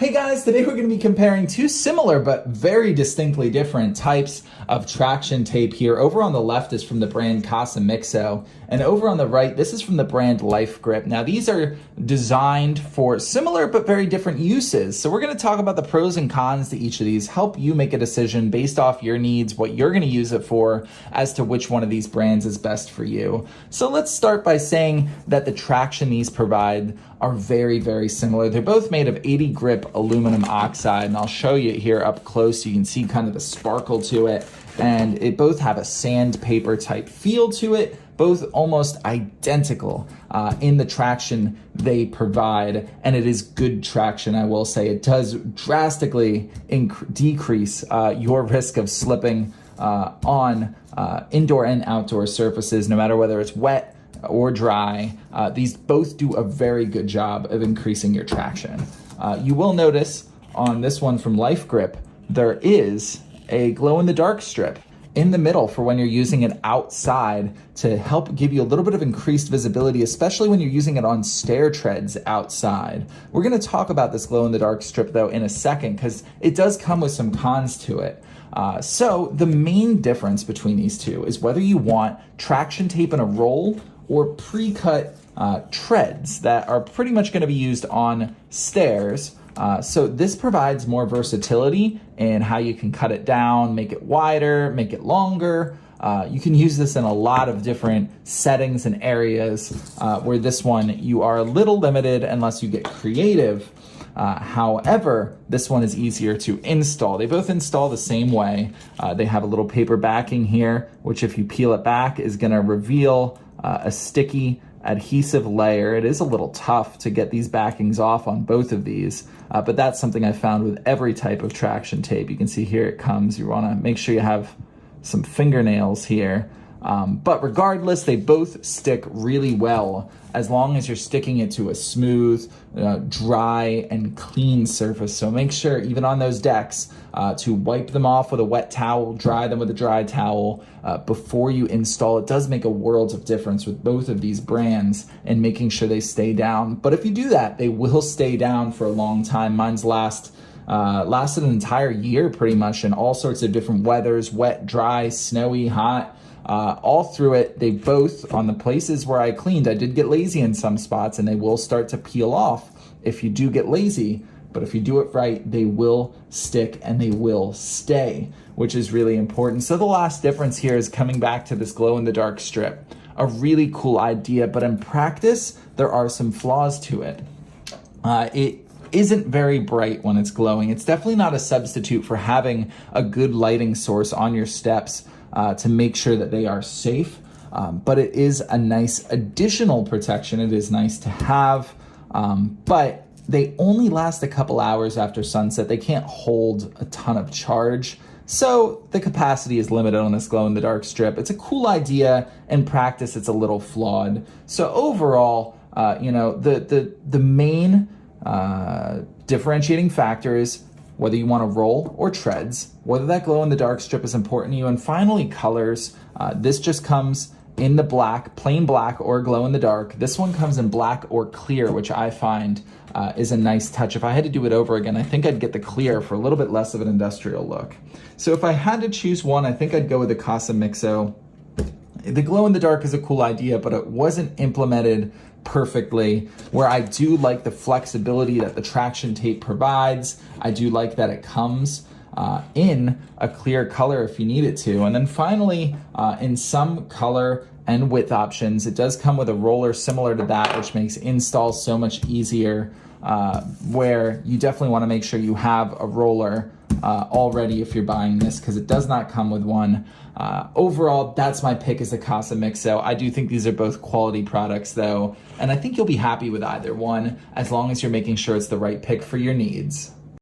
Hey guys, today we're going to be comparing two similar but very distinctly different types of traction tape here. Over on the left is from the brand COSIMIXO, and over on the right, this is from the brand LifeGrip. Now these are designed for similar but very different uses. So we're going to talk about the pros and cons to each of these, help you make a decision based off your needs, what you're going to use it for, as to which one of these brands is best for you. So let's start by saying that the traction these provide are very, very similar. They're both made of 80 grip aluminum oxide, and I'll show you here up close so you can see kind of the sparkle to it. And it both have a sandpaper type feel to it, both almost identical in the traction they provide, and it is good traction, I will say. It does drastically decrease your risk of slipping on indoor and outdoor surfaces, no matter whether it's wet or dry. These both do a very good job of increasing your traction. You will notice on this one from LifeGrip, there is a glow-in-the-dark strip in the middle for when you're using it outside to help give you a little bit of increased visibility, especially when you're using it on stair treads outside. We're going to talk about this glow-in-the-dark strip though in a second, because it does come with some cons to it. So the main difference between these two is whether you want traction tape in a roll or pre-cut treads that are pretty much going to be used on stairs. So this provides more versatility in how you can cut it down, make it wider, make it longer. You can use this in a lot of different settings and areas where this one you are a little limited unless you get creative. However, this one is easier to install. They both install the same way. They have a little paper backing here, which if you peel it back is going to reveal a sticky adhesive layer. It is a little tough to get these backings off on both of these, but that's something I found with every type of traction tape. You can see here it comes. You want to make sure you have some fingernails here. But regardless, they both stick really well as long as you're sticking it to a smooth, dry, and clean surface. So make sure, even on those decks, to wipe them off with a wet towel, dry them with a dry towel before you install. It does make a world of difference with both of these brands and making sure they stay down. But if you do that, they will stay down for a long time. Mine's lasted an entire year pretty much in all sorts of different weathers, wet, dry, snowy, hot. All through it, they both, on the places where I cleaned, I did get lazy in some spots, and they will start to peel off if you do get lazy. But if you do it right, they will stick and they will stay, which is really important. So the last difference here is coming back to this glow-in-the-dark strip. A really cool idea, but in practice, there are some flaws to it. It isn't very bright when it's glowing. It's definitely not a substitute for having a good lighting source on your steps to make sure that they are safe, but it is a nice additional protection. It is nice to have, but they only last a couple hours after sunset. They can't hold a ton of charge, so the capacity is limited on this glow-in-the-dark strip. It's a cool idea. In practice, it's a little flawed. So overall, the main differentiating factor is whether you want to roll or treads, whether that glow-in-the-dark strip is important to you, and finally colors. This just comes in the black, plain black or glow-in-the-dark. This one comes in black or clear, which I find is a nice touch. If I had to do it over again, I think I'd get the clear for a little bit less of an industrial look. So if I had to choose one, I think I'd go with the COSIMIXO. The glow-in-the-dark is a cool idea, but it wasn't implemented perfectly, where I do like the flexibility that the traction tape provides. I do like that it comes in a clear color if you need it to. And then finally, in some color and width options, it does come with a roller similar to that, which makes install so much easier, where you definitely want to make sure you have a roller already if you're buying this, because it does not come with one. Overall, that's my pick, is the COSIMIXO. I do think these are both quality products though, and I think you'll be happy with either one as long as you're making sure it's the right pick for your needs.